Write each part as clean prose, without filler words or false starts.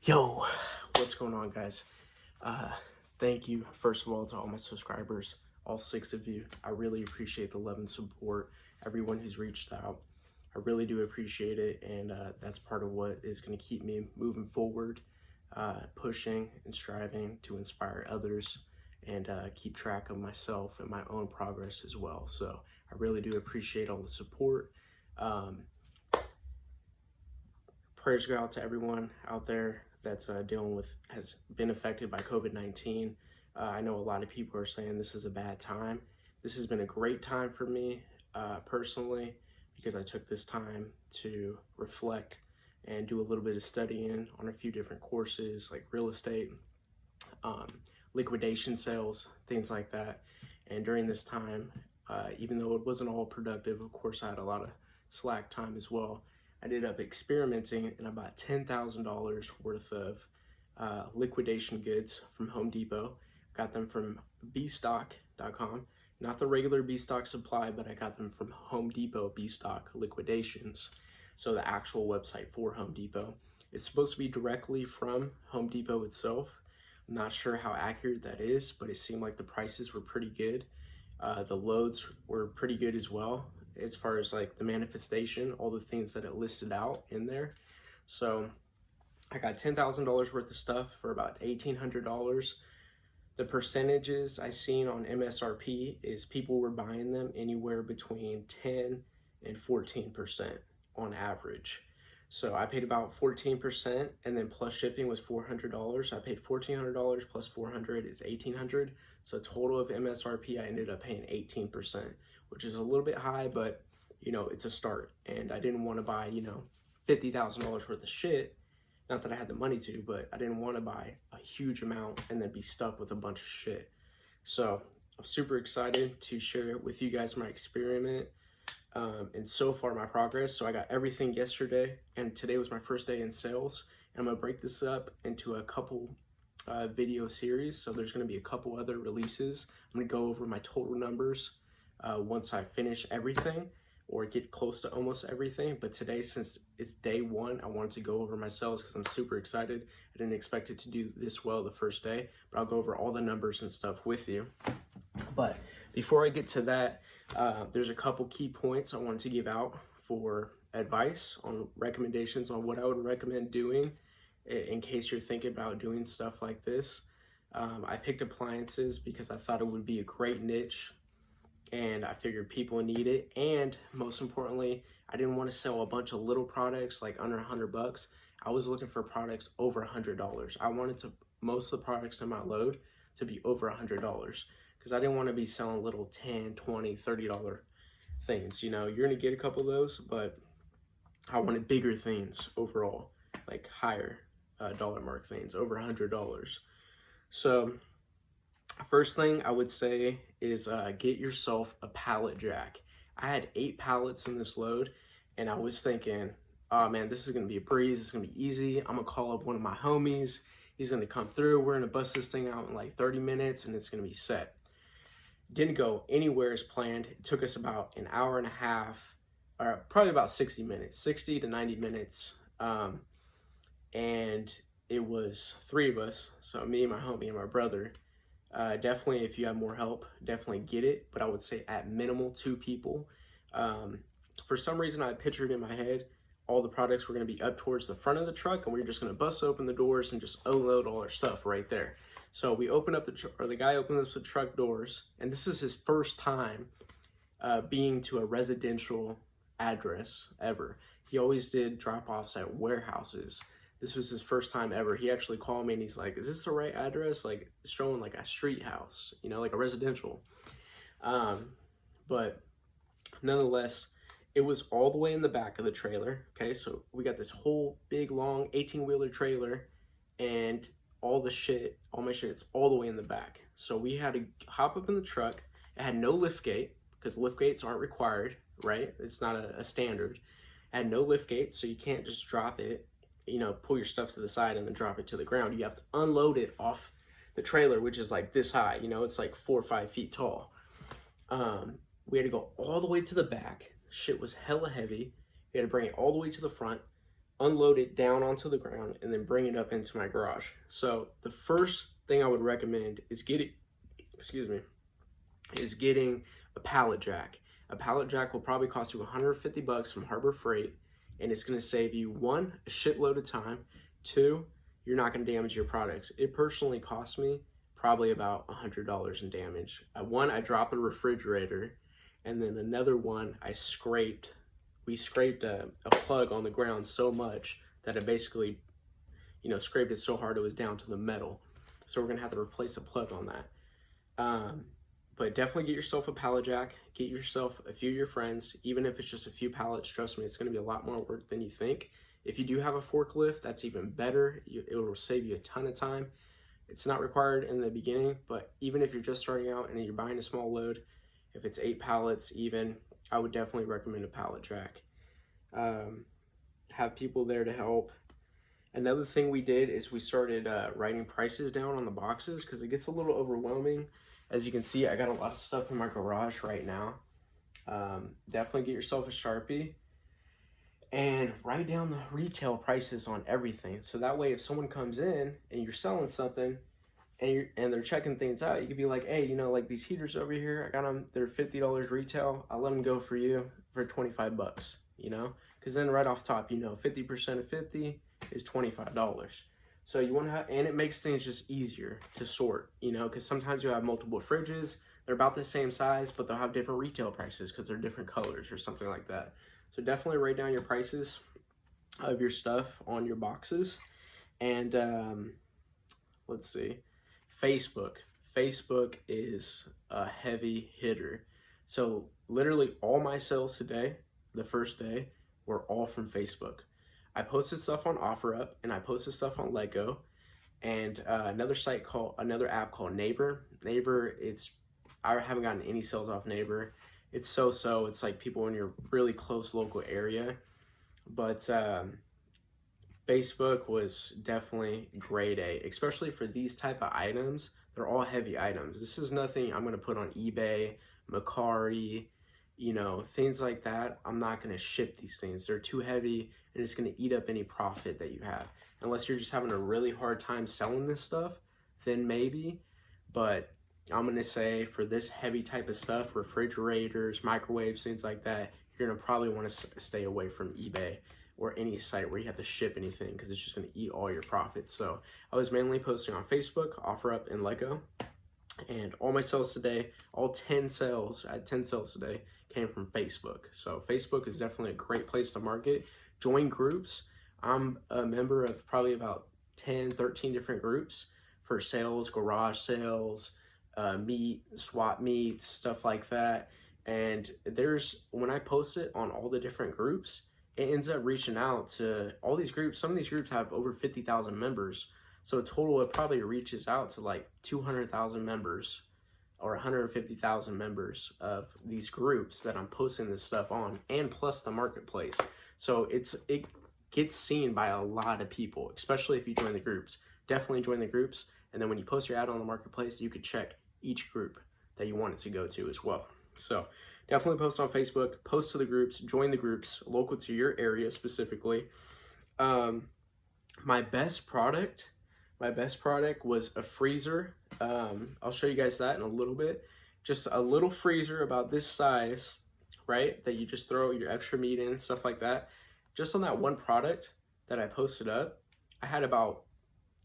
Yo, what's going on, guys? Thank you, first of all, to all my subscribers, all 6 of you. I really appreciate the love and support, everyone who's reached out. I really do appreciate it, and that's part of what is going to keep me moving forward, pushing and striving to inspire others and keep track of myself and my own progress as well. So I really do appreciate all the support. Prayers go out to everyone out there that's has been affected by COVID-19. I know a lot of people are saying this is a bad time. This has been a great time for me personally, because I took this time to reflect and do a little bit of studying on a few different courses like real estate, liquidation sales, things like that. And during this time, even though it wasn't all productive, of course, I had a lot of slack time as well. I ended up experimenting in about $10,000 worth of liquidation goods from Home Depot. Got them from bstock.com, not the regular bstock supply, but I got them from Home Depot bstock liquidations. So the actual website for Home Depot. It's supposed to be directly from Home Depot itself. I'm not sure how accurate that is, but it seemed like the prices were pretty good. The loads were pretty good as well, as far as like the manifestation, all the things that it listed out in there. So I got $10,000 worth of stuff for about $1,800. The percentages I seen on MSRP is people were buying them anywhere between 10 and 14% on average. So I paid about 14%, and then plus shipping was $400. I paid $1,400 plus $400 is $1,800. So total of MSRP, I ended up paying 18%, which is a little bit high, but you know, it's a start. And I didn't want to buy, $50,000 worth of shit. Not that I had the money to, but I didn't want to buy a huge amount and then be stuck with a bunch of shit. So I'm super excited to share with you guys my experiment and so far my progress. So I got everything yesterday, and today was my first day in sales. And I'm gonna break this up into a couple video series. So there's gonna be a couple other releases. I'm gonna go over my total numbers once I finish everything or get close to almost everything. But today, since it's day one, I wanted to go over my sales because I'm super excited. I didn't expect it to do this well the first day, but I'll go over all the numbers and stuff with you. But before I get to that, there's a couple key points I wanted to give out for advice on recommendations on what I would recommend doing in case you're thinking about doing stuff like this. I picked appliances because I thought it would be a great niche, and I figured people need it. And most importantly, I didn't want to sell a bunch of little products like under $100. I was looking for products over $100. I wanted most of the products in my load to be over $100, because I didn't want to be selling little $10, $20, $30 things. You're gonna get a couple of those, but I wanted bigger things overall, like higher dollar mark things, over $100. So first thing I would say is get yourself a pallet jack. I had 8 pallets in this load, and I was thinking, oh man, this is gonna be a breeze, it's gonna be easy. I'm gonna call up one of my homies, he's gonna come through, we're gonna bust this thing out in like 30 minutes and it's gonna be set. Didn't go anywhere as planned. It took us about an hour and a half, or probably about 60 minutes, 60 to 90 minutes. And it was 3 of us, so me, my homie, and my brother. Definitely, if you have more help, definitely get it. But I would say at minimal 2 people. For some reason, I pictured in my head all the products were going to be up towards the front of the truck, and we were just going to bust open the doors and just unload all our stuff right there. So we opened up the guy opened up the truck doors, and this is his first time being to a residential address ever. He always did drop-offs at warehouses. This was his first time ever. He actually called me and he's like, is this the right address? Like, it's showing like a street house, like a residential. But nonetheless, it was all the way in the back of the trailer. Okay, so we got this whole big, long 18-wheeler trailer, and all my shit's all the way in the back. So we had to hop up in the truck. It had no lift gate, because lift gates aren't required, right? It's not a standard. It had no lift gate, so you can't just drop it, pull your stuff to the side and then drop it to the ground. You have to unload it off the trailer, which is like this high, it's like 4 or 5 feet tall. We had to go all the way to the back. Shit was hella heavy. We had to bring it all the way to the front, unload it down onto the ground, and then bring it up into my garage. So the first thing I would recommend is getting a pallet jack. A pallet jack will probably cost you $150 from Harbor Freight, and it's going to save you, one, a shitload of time, two, you're not going to damage your products. It personally cost me probably about $100 in damage. One, I dropped a refrigerator, and then another one, we scraped a plug on the ground so much that it basically, scraped it so hard it was down to the metal. So we're going to have to replace a plug on that. But definitely get yourself a pallet jack, get yourself a few of your friends, even if it's just a few pallets. Trust me, it's going to be a lot more work than you think. If you do have a forklift, that's even better. It will save you a ton of time. It's not required in the beginning, but even if you're just starting out and you're buying a small load, if it's 8 pallets even, I would definitely recommend a pallet jack. Have people there to help. Another thing we did is we started writing prices down on the boxes because it gets a little overwhelming. As you can see, I got a lot of stuff in my garage right now. Definitely get yourself a Sharpie and write down the retail prices on everything. So that way, if someone comes in and you're selling something and they're checking things out, you could be like, hey, like these heaters over here, I got them, they're $50 retail. I'll let them go for you for $25, because then right off top, 50% of 50 is $25. So you want to have, and it makes things just easier to sort, because sometimes you have multiple fridges, they're about the same size, but they'll have different retail prices because they're different colors or something like that. So definitely write down your prices of your stuff on your boxes. And let's see, Facebook. Facebook is a heavy hitter. So literally all my sales today, the first day, were all from Facebook. I posted stuff on OfferUp, and I posted stuff on Lego, and another app called Neighbor. Neighbor, I haven't gotten any sales off Neighbor. It's so-so. It's like people in your really close local area. But Facebook was definitely grade A, especially for these type of items. They're all heavy items. This is nothing I'm going to put on eBay, Mercari, things like that. I'm not going to ship these things. They're too heavy, and it's going to eat up any profit that you have. Unless you're just having a really hard time selling this stuff, then maybe. But I'm going to say for this heavy type of stuff, refrigerators, microwaves, things like that, you're going to probably want to stay away from eBay or any site where you have to ship anything, because it's just going to eat all your profits. So I was mainly posting on Facebook, OfferUp, and Lego. And all my sales today, I had 10 sales today, came from Facebook. So Facebook is definitely a great place to market. Join groups. I'm a member of probably about 10, 13 different groups for sales, garage sales, swap meets, stuff like that. And when I post it on all the different groups, it ends up reaching out to all these groups. Some of these groups have over 50,000 members. So total, it probably reaches out to like 200,000 members or 150,000 members of these groups that I'm posting this stuff on, and plus the marketplace. So it gets seen by a lot of people, especially if you join the groups. Definitely join the groups. And then when you post your ad on the marketplace, you could check each group that you want it to go to as well. So definitely post on Facebook, post to the groups, join the groups local to your area specifically. My best product was a freezer. I'll show you guys that in a little bit. Just a little freezer about this size, right? That you just throw your extra meat in, stuff like that. Just on that one product that I posted up, I had about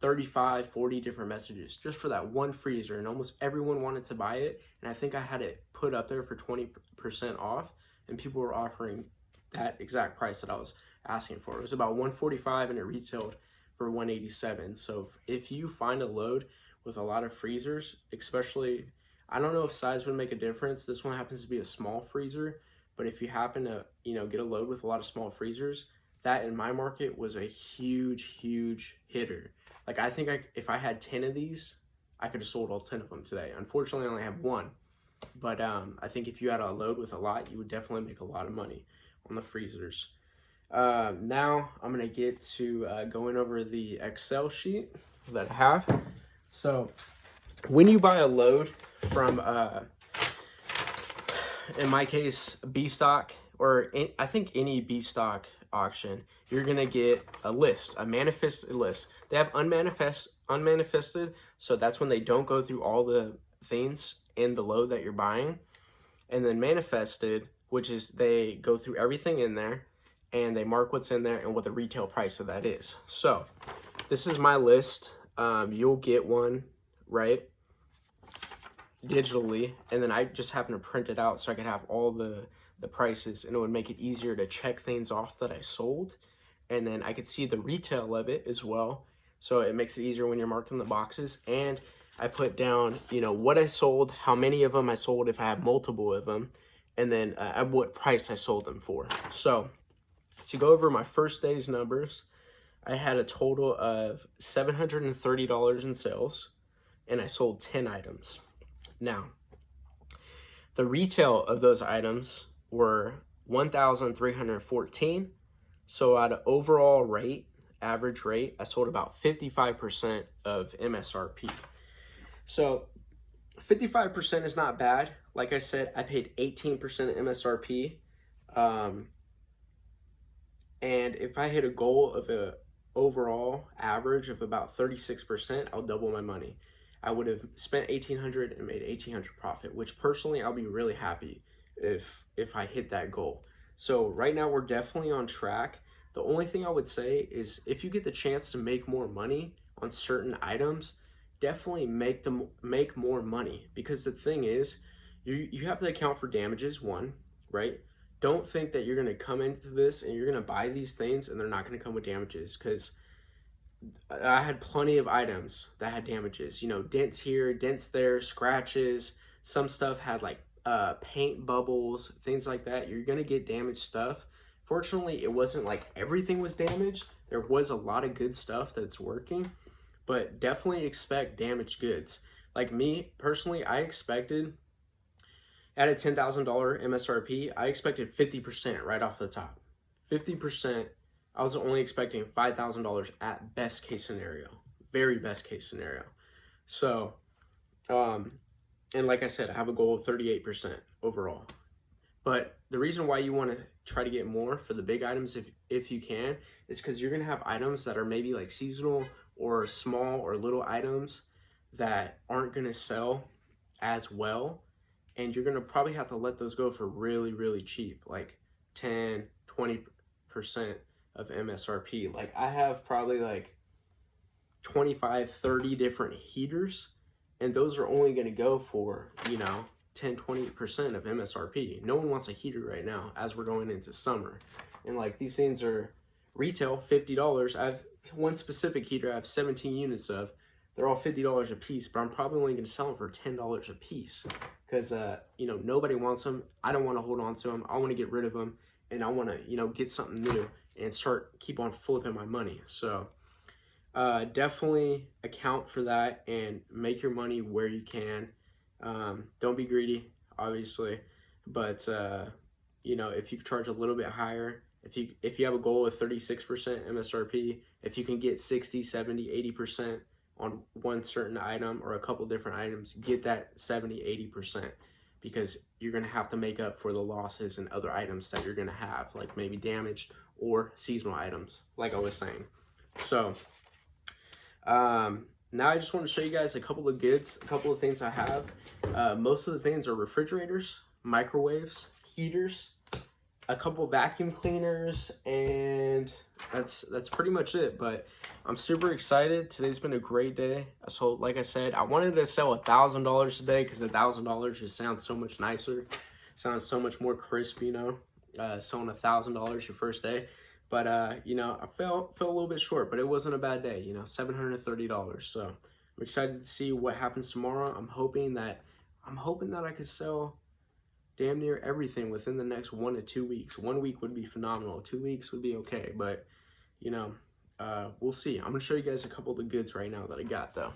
35, 40 different messages just for that one freezer, and almost everyone wanted to buy it. And I think I had it put up there for 20% off, and people were offering that exact price that I was asking for. It was about $145, and it retailed for $187. So if you find a load with a lot of freezers, especially, I don't know if size would make a difference. This one happens to be a small freezer, but if you happen to, get a load with a lot of small freezers, that in my market was a huge hitter. Like, I think if I had 10 of these, I could have sold all 10 of them today. Unfortunately, I only have one. But I think if you had a load with a lot, you would definitely make a lot of money on the freezers. Now I'm going to get to going over the Excel sheet that I have. So when you buy a load from, in my case, B stock, or I think any B stock auction, you're gonna get a list, a manifested list. They have unmanifested, so that's when they don't go through all the things in the load that you're buying. And then manifested, which is they go through everything in there and they mark what's in there and what the retail price of that is. So this is my list. You'll get one, right, digitally, and then I just happen to print it out so I could have all the prices, and it would make it easier to check things off that I sold, and then I could see the retail of it as well, so it makes it easier when you're marking the boxes. And I put down, you know, what I sold, how many of them I sold if I have multiple of them, and then at what price I sold them for. So to go over my first day's numbers, I had a total of $730 in sales, and I sold 10 items. Now, the retail of those items were $1,314. So at an overall rate, average rate, I sold about 55% of MSRP. So 55% is not bad. Like I said, I paid 18% of MSRP. And if I hit a goal of a overall average of about 36%, I'll double my money. I would have spent $1,800 and made $1,800 profit, which personally I'll be really happy if I hit that goal. So right now we're definitely on track. The only thing I would say is if you get the chance to make more money on certain items, definitely make more money, because the thing is, you have to account for damages, one, right? Don't think that you're going to come into this and you're going to buy these things and they're not going to come with damages, because I had plenty of items that had damages, you know, dents here, dents there, scratches. Some stuff had like paint bubbles, things like that. You're going to get damaged stuff. Fortunately, it wasn't like everything was damaged. There was a lot of good stuff that's working, but definitely expect damaged goods. Like me, personally, I expected, at a $10,000 MSRP, I expected 50% right off the top. 50%. I was only expecting $5,000 at best case scenario, very best case scenario. So, and like I said, I have a goal of 38% overall. But the reason why you want to try to get more for the big items, if you can, is because you're going to have items that are maybe like seasonal or small or little items that aren't going to sell as well. And you're going to probably have to let those go for really, really cheap, like 10, 20% of MSRP. Like I have probably like 25, 30 different heaters, and those are only going to go for, you know, 10, 20% of MSRP. No one wants a heater right now as we're going into summer. And like these things are retail $50. I have one specific heater I have 17 units of. They're all $50 a piece, but I'm probably only going to sell them for $10 a piece because, you know, nobody wants them. I don't want to hold on to them. I want to get rid of them, and I want to, you know, get something new and keep on flipping my money. So definitely account for that and make your money where you can. Don't be greedy, obviously, but you know, if you charge a little bit higher, if you have a goal of 36% MSRP, if you can get 60, 70, 80% on one certain item or a couple different items, get that 70, 80%, because you're going to have to make up for the losses and other items that you're going to have, like maybe damaged or seasonal items, like I was saying. So now I just want to show you guys a couple of goods, a couple of things I have. Most of the things are refrigerators, microwaves, heaters, a couple of vacuum cleaners, and that's pretty much it. But I'm super excited. Today's been a great day. So like I said, I wanted to sell $1,000 today because $1,000 just sounds so much nicer. Sounds so much more crisp, you know, selling $1,000 your first day. But, you know, I fell a little bit short, but it wasn't a bad day, you know, $730. So I'm excited to see what happens tomorrow. I'm hoping that I could sell damn near everything within the next 1 to 2 weeks. 1 week would be phenomenal. 2 weeks would be okay. But, you know, we'll see. I'm going to show you guys a couple of the goods right now that I got, though.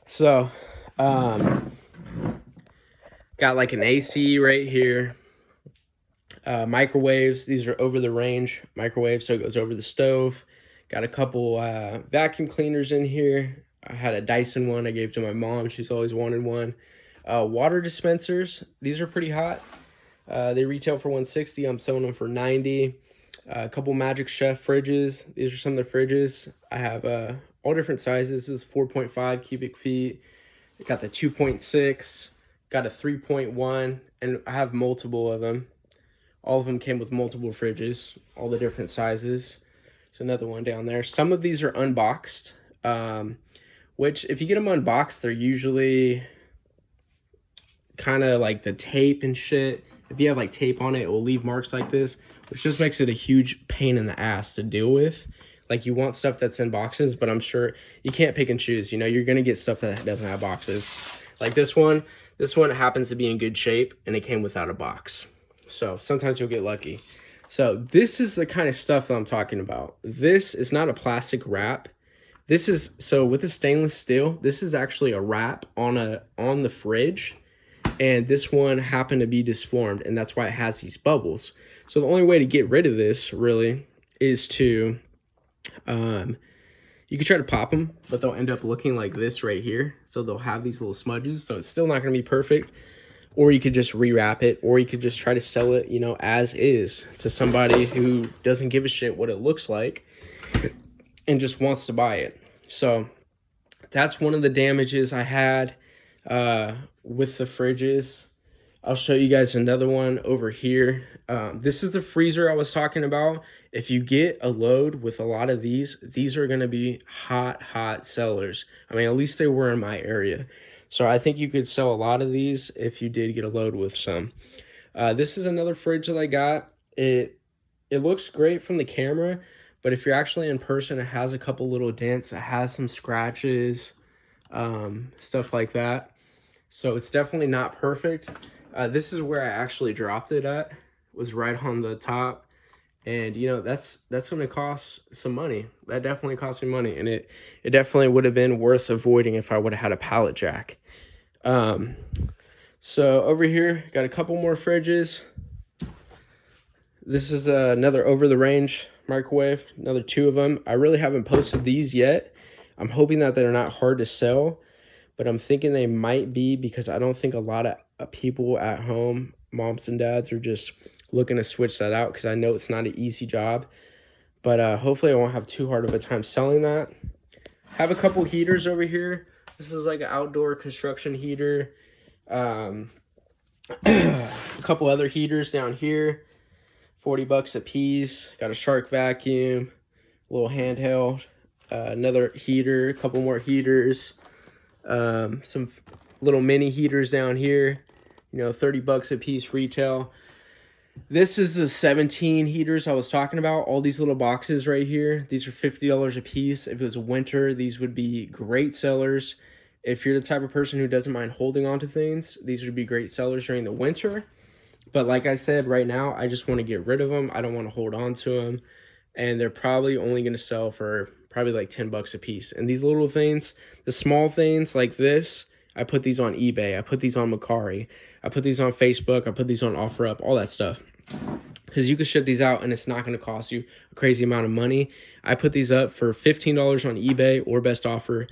So, got like an AC right here. Microwaves. These are over the range microwaves, so it goes over the stove. Got a couple vacuum cleaners in here. I had a Dyson one I gave to my mom. She's always wanted one. Water dispensers. These are pretty hot. They retail for 160. I'm selling them for 90. A couple Magic Chef fridges. These are some of the fridges. I have all different sizes. This is 4.5 cubic feet. Got the 2.6. Got a 3.1. And I have multiple of them. All of them came with multiple fridges. All the different sizes. There's another one down there. Some of these are unboxed. Which, if you get them unboxed, they're usually kind of like the tape and shit. If you have like tape on it, it will leave marks like this, which just makes it a huge pain in the ass to deal with. Like, you want stuff that's in boxes, but I'm sure you can't pick and choose. You know, you're gonna get stuff that doesn't have boxes. Like this one happens to be in good shape and it came without a box. So sometimes you'll get lucky. So this is the kind of stuff that I'm talking about. This is not a plastic wrap. This is, so with the stainless steel, this is actually a wrap on the fridge. And this one happened to be disformed, and that's why it has these bubbles. So the only way to get rid of this, really, is to, you can try to pop them, but they'll end up looking like this right here. So they'll have these little smudges, so it's still not going to be perfect. Or you could just rewrap it, or you could just try to sell it, you know, as is to somebody who doesn't give a shit what it looks like and just wants to buy it. So that's one of the damages I had with the fridges. I'll show you guys another one over here. This is the freezer I was talking about. If you get a load with a lot of these are going to be hot sellers. I mean, at least they were in my area. So I think you could sell a lot of these if you did get a load with some. This is another fridge that I got. It looks great from the camera, but if you're actually in person, it has a couple little dents. It has some scratches, stuff like that. So it's definitely not perfect. This is where I actually dropped it at, was right on the top. And, you know, that's going to cost some money. That definitely cost me money. And it definitely would have been worth avoiding if I would have had a pallet jack. So over here, got a couple more fridges. This is another over-the-range microwave, another 2 of them. I really haven't posted these yet. I'm hoping that they're not hard to sell, but I'm thinking they might be, because I don't think a lot of people at home, moms and dads, are just looking to switch that out, because I know it's not an easy job. But hopefully I won't have too hard of a time selling that. Have a couple heaters over here. This is like an outdoor construction heater. A couple other heaters down here, 40 bucks a piece. Got a Shark vacuum, a little handheld, another heater, a couple more heaters, some little mini heaters down here, you know, 30 bucks a piece retail. This is the 17 heaters I was talking about. All these little boxes right here, these are $50 a piece. If it was winter, these would be great sellers. If you're the type of person who doesn't mind holding on to things, these would be great sellers during the winter. But like I said, right now, I just want to get rid of them. I don't want to hold on to them. And they're probably only going to sell for probably like 10 bucks a piece. And these little things, the small things like this, I put these on eBay. I put these on Mercari. I put these on Facebook. I put these on OfferUp, all that stuff. Because you can ship these out and it's not going to cost you a crazy amount of money. I put these up for $15 on eBay or Best Offer,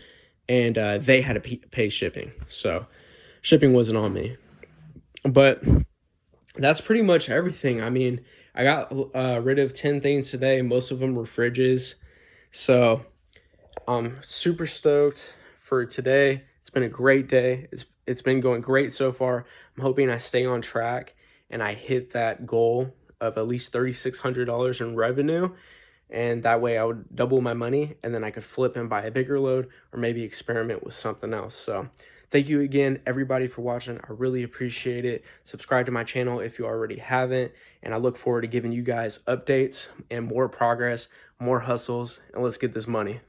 and they had to pay shipping. So shipping wasn't on me. But that's pretty much everything. I mean, I got rid of 10 things today. Most of them were fridges. So I'm super stoked for today. It's been a great day. It's been going great so far. I'm hoping I stay on track and I hit that goal of at least $3,600 in revenue. And that way I would double my money, and then I could flip and buy a bigger load, or maybe experiment with something else. So thank you again, everybody, for watching. I really appreciate it. Subscribe to my channel if you already haven't. And I look forward to giving you guys updates and more progress, more hustles, and let's get this money.